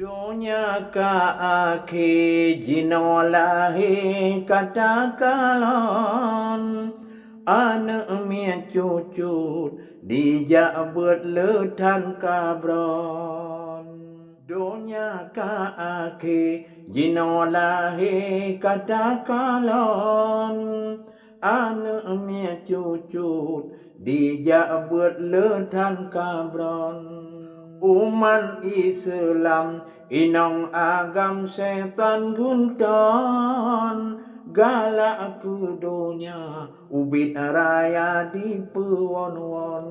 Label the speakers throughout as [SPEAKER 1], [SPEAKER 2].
[SPEAKER 1] Dunia ka akhir jinolahi katakalon anak mia cucut dijak buat letan kabron. Dunia ka akhir jinolahi katakalon anak mia cucut dijak buat letan kabron. Umat Islam inong agam setan gunton galak ke dunia ubit raya di pewon-won.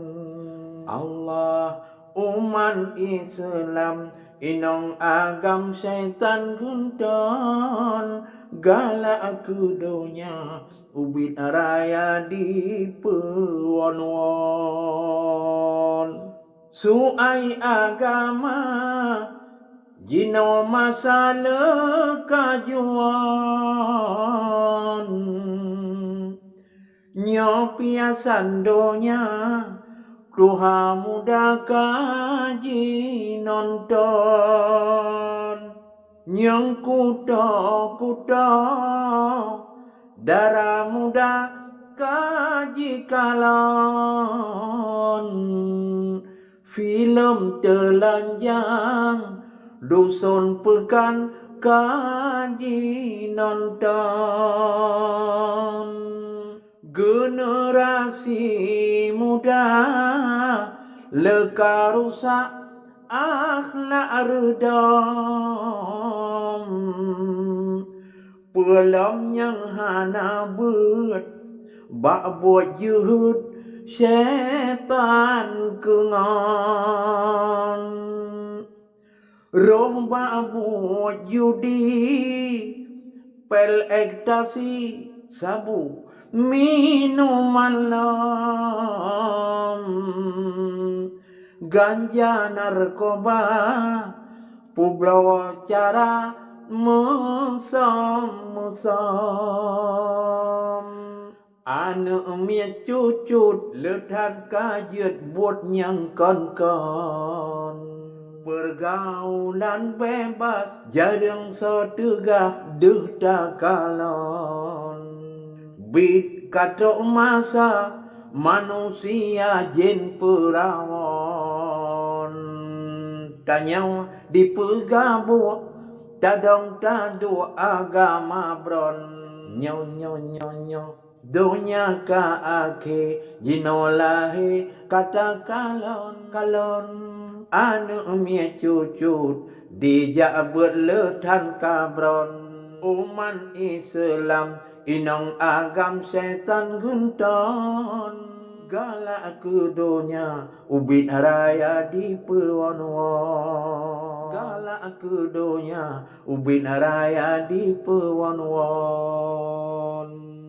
[SPEAKER 1] Allah umat Islam inong agam setan gunton galak ke dunia ubit raya di pewon-won. Suai agama jino masalah kajuan nyo piasan donya Tuhan muda kaji nonton nyong kuto darah muda kaji kalon. Film telanjang dusun pekan kaji nonton. Generasi muda leka rusak akhlak redam. Pelam yang hana buat bak buat juhud setan kengan. Roh babu judi pel ekstasi sabu minuman lam ganja narkoba publawa cara mesam. Anak mia cucut letan kajet buat yang kon-kon. Pergaulan bebas jarang setegah deh takalon. Bit kata masa manusia jin perawon. Tanya di pegabuh tadong tadu agama bron. Nyo dunia ka akhir jinolahi kata kalon anu mia cucut dijak berletan kabron. Umat Islam inong agam setan gunton galak ke dunia ubit raya di pewon-won. Galak ke dunia ubit raya di pewon-won.